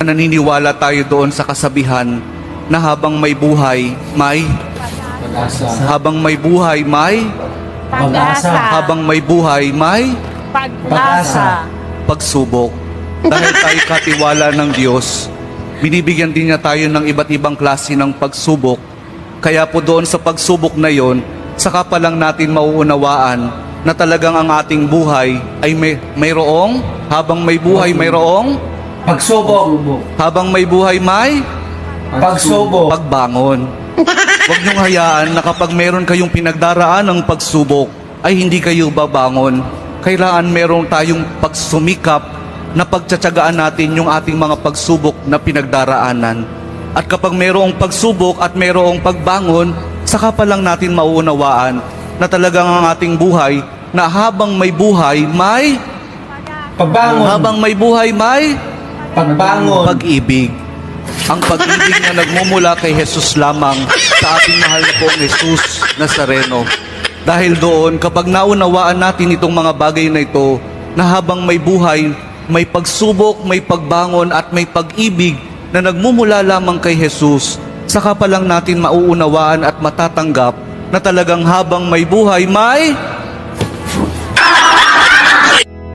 naniniwala tayo doon sa kasabihan na habang may buhay, may Pag-asa. habang may buhay, may Pag-asa. habang may buhay, may Pag-asa. pagsubok. Dahil tayo katiwala ng Diyos, binibigyan din niya tayo ng iba't ibang klase ng pagsubok. Kaya po doon sa pagsubok na yon, saka pa lang natin mauunawaan na talagang ang ating buhay ay mayroong, habang may buhay mayroong, Pagsubok. habang may buhay may Pagsubok. pagbangon. Huwag niyong hayaan na kapag meron kayong pinagdaraan ng pagsubok, ay hindi kayo babangon. Kailangan meron tayong pagsumikap na pagtsatsagaan natin yung ating mga pagsubok na pinagdaraanan. At kapag mayroong pagsubok at mayroong pagbangon, saka pa lang natin mauunawaan na talagang ang ating buhay, na habang may buhay, may Pagbangon. habang may buhay, may Pagbangon. pag-ibig. Ang pag-ibig na nagmumula kay Jesus lamang sa ating mahal na pong Jesus Nazareno. Dahil doon, kapag naunawaan natin itong mga bagay na ito, na habang may buhay, may pagsubok, may pagbangon at may pag-ibig na nagmumula lamang kay Jesus, saka pa lang natin mauunawaan at matatanggap na talagang habang may buhay, may